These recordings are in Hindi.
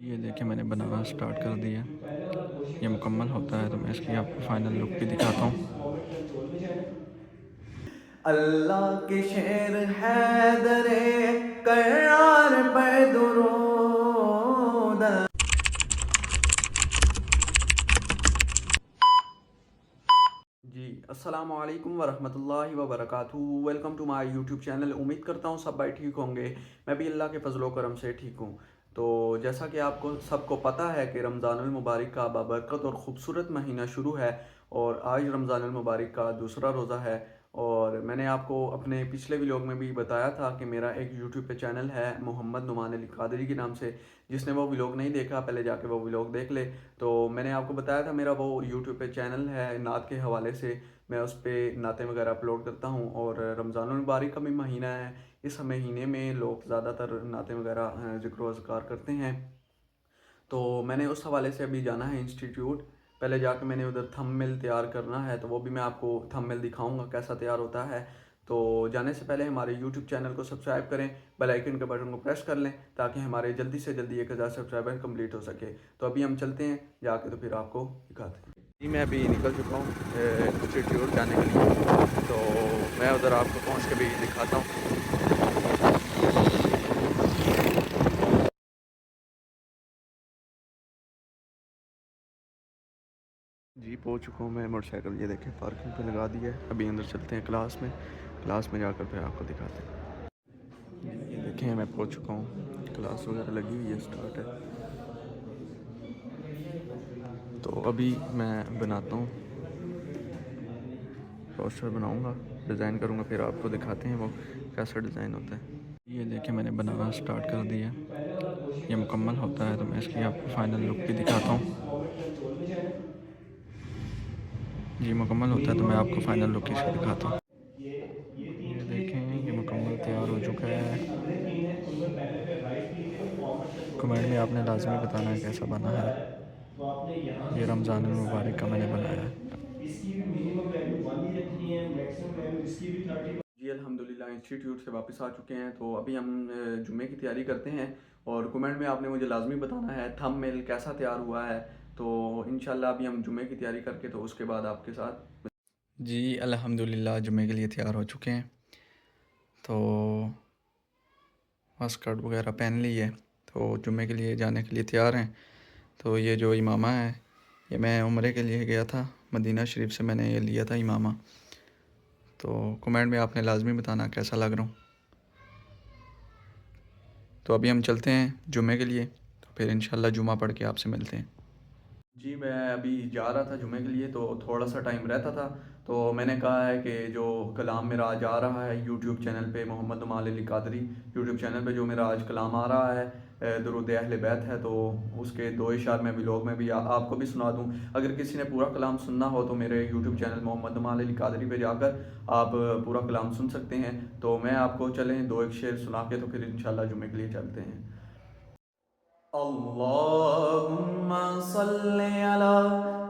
ये देखिए मैंने बनाना स्टार्ट कर दिया। ये मुकम्मल होता है तो मैं इसकी आपको फाइनल लुक भी दिखाता हूँ। अल्लाह के शेर हैदरे करार पे दुरूद। जी अस्सलाम वालेकुम वरहमतुल्लाहि वबरकातुहू। Welcome to my YouTube channel. उम्मीद करता हूँ सब भाई ठीक होंगे। मैं भी अल्लाह के फजलो करम से ठीक हूँ। तो जैसा कि आपको सबको पता है कि रमज़ानुल मुबारक का बाबरकत और ख़ूबसूरत महीना शुरू है और आज रमज़ानुल मुबारक का दूसरा रोज़ा है। और मैंने आपको अपने पिछले व्लॉग में भी बताया था कि मेरा एक यूट्यूब पे चैनल है मोहम्मद नुमान अली कादरी के नाम से। जिसने वो व्लॉग नहीं देखा पहले जाके वो व्लॉग देख ले। तो मैंने आपको बताया था मेरा वो यूट्यूब पे चैनल है नात के हवाले से। मैं उस पर नातें वगैरह अपलोड करता हूँ और रमज़ानुल मुबारक का भी महीना है। इस महीने में लोग ज़्यादातर नातें वगैरह ज़िक्र व अज़कार करते हैं। तो मैंने उस हवाले से अभी जाना है इंस्टीट्यूट। पहले जाके मैंने उधर थंबनेल तैयार करना है तो वो भी मैं आपको थंबनेल दिखाऊंगा कैसा तैयार होता है। तो जाने से पहले हमारे यूट्यूब चैनल को सब्सक्राइब करें, बेल आइकन के बटन को प्रेस कर लें ताकि हमारे जल्दी से जल्दी 1000 सब्सक्राइबर कंप्लीट हो सके। तो अभी हम चलते हैं जाके तो फिर आपको दिखाते हैं। जी मैं अभी निकल चुका हूँ इंस्टीट्यूट जाने के लिए। तो मैं उधर आपको पहुँच के भी दिखाता हूँ। जी पहुँच चुका हूँ मैं। मोटरसाइकिल ये देखें पार्किंग पे लगा दी है। अभी अंदर चलते हैं क्लास में जाकर फिर आपको दिखाते हैं। ये देखें मैं पहुँच चुका हूँ। क्लास वगैरह लगी हुई है, स्टार्ट है। तो अभी मैं बनाता हूँ, पोस्टर बनाऊँगा, डिज़ाइन करूँगा, फिर आपको दिखाते हैं वो कैसा डिज़ाइन होता है। ये देखिए मैंने बनाना स्टार्ट कर दिया। ये मुकम्मल होता है तो मैं इसकी आपको फाइनल लुक भी दिखाता हूँ। जी मुकम्मल होता है तो मैं आपको फाइनल लुक इसकी दिखाता हूँ। ये देखें ये मुकम्मल तैयार हो चुका है। कमेंट में आपने लाजमी बताना है कैसा बना है। ये रमज़ान मुबारक का मैंने बनाया है। इसकी भी मिनिमम वैल्यू 1 ही रखनी है, मैक्सिमम वैल्यू इसकी भी 30। जी अल्हम्दुलिल्लाह इंस्टीट्यूट से वापस आ चुके हैं। तो अभी हम जुम्मे की तैयारी करते हैं और कमेंट में आपने मुझे लाजमी बताना है थंबनेल कैसा तैयार हुआ है। तो इंशाल्लाह अभी हम जुम्मे की तैयारी करके तो उसके बाद आपके साथ। जी अल्हम्दुलिल्लाह जुम्मे के लिए तैयार हो चुके हैं। तो स्कर्ट वगैरह पहन ली है तो जुम्मे के लिए जाने के लिए तैयार हैं। तो ये जो इमामा है ये मैं उम्रे के लिए गया था मदीना शरीफ से, मैंने ये लिया था इमामा। तो कमेंट में आपने लाजमी बताना कैसा लग रहा हूँ। तो अभी हम चलते हैं जुम्मे के लिए, तो फिर इंशाल्लाह जुम्मा पढ़ के आपसे मिलते हैं। जी मैं अभी जा रहा था जुम्मे के लिए तो थोड़ा सा टाइम रहता था। तो मैंने कहा है कि जो कलाम मेरा आज आ रहा है यूट्यूब चैनल पे मोहम्मद नुमान अली कादरी यूट्यूब चैनल पे जो मेरा आज कलाम आ रहा है दुरूद अहले बैत है। तो उसके दो इशार मैं व्लॉग में भी आपको भी सुना दूं। अगर किसी ने पूरा कलाम सुनना हो तो मेरे यूट्यूब चैनल मोहम्मद नुमान अली कादरी पे जाकर आप पूरा कलाम सुन सकते हैं। तो मैं आपको चलें दो एक शेर सुना के तो फिर इंशाल्लाह जुम्मे के लिए चलते हैं। अल्लाहुम्मा सल्ले अला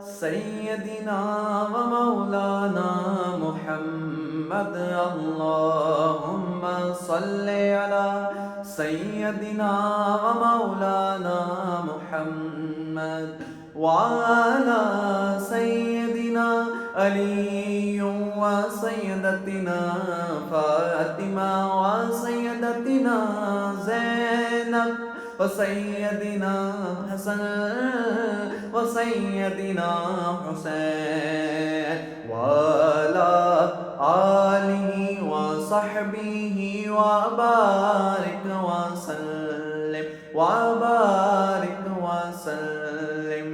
सय्यदिना व मौलाना मुहम्मद। अल्लाहुम्मा सल्ले अला सय्यदिना व मौलाना मुहम्मद व अला सय्यदिना अली व सय्यदतिना फातिमा व सय्यदतिना ज़ैनब व सय्यदिना हसन व सय्यदिना हुसैन व अला आलिहि व सहबिहि व बारिक व सल्लिम व बारिक व सल्लिम।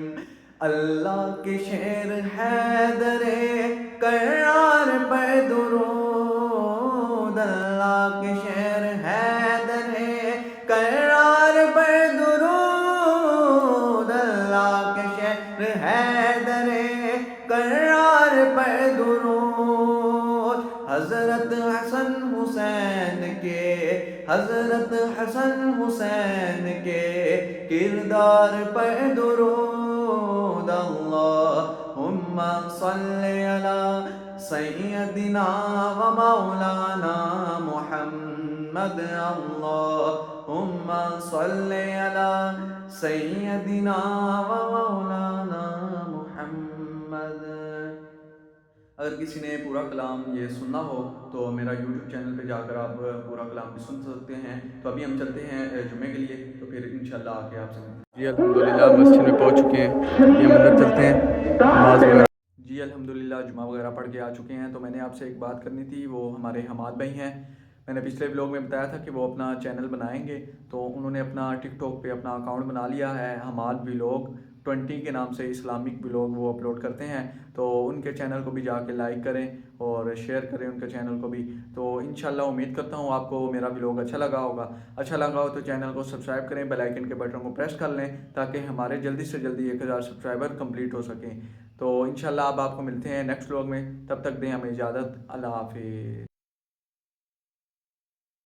अल्लाह के शेर हैदरे करार पे दुरूद। अल्लाह के शेर हैदरे करार पे दुरूद। अल्लाह के शेर हैदरे करार पे दुरूद। हजरत हसन हुसैन के किरदार पे दुरूद। अल्लाहुम्मा सल्ले अला सय्यदिना व मौलाना मुहम्मद। अल्लाहुम्मा सल्ले अला सय्यदिना व मौलाना मुहम्मद। अगर किसी ने पूरा कलाम ये सुनना हो तो मेरा यूट्यूब चैनल पे जाकर आप पूरा कलाम भी सुन सकते हैं। तो अभी हम चलते हैं जुमे के लिए, तो फिर इंशाल्लाह आके आपसे मिलते हैं। जी अल्हम्दुलिल्लाह मस्जिद में पहुंच चुके हैं, ये हम अंदर चलते हैं नमाज वगैरह। जी अल्हम्दुलिल्लाह जुमा वगैरह पढ़ के आ चुके हैं। तो मैंने आपसे एक बात करनी थी, वो हमारे हमाद भाई हैं। मैंने पिछले व्लॉग में बताया था कि वो अपना चैनल बनाएंगे, तो उन्होंने अपना टिकटॉक पे अपना अकाउंट बना लिया है, हमाद व्लॉग 20 के नाम से इस्लामिक व्लॉग वो अपलोड करते हैं। तो उनके चैनल को भी जाके लाइक करें और शेयर करें उनके चैनल को भी। तो इंशाल्लाह उम्मीद करता हूँ आपको मेरा व्लॉग अच्छा लगा होगा। अच्छा लगा हो तो चैनल को सब्सक्राइब करें, बेल आइकन के बटन को प्रेस कर लें ताकि हमारे जल्दी से जल्दी 1000 सब्सक्राइबर कंप्लीट हो सकें। तो इंशाल्लाह अब आपको मिलते हैं नेक्स्ट व्लॉग में, तब तक दें हमें इजाज़त। अल्लाह हाफिज़।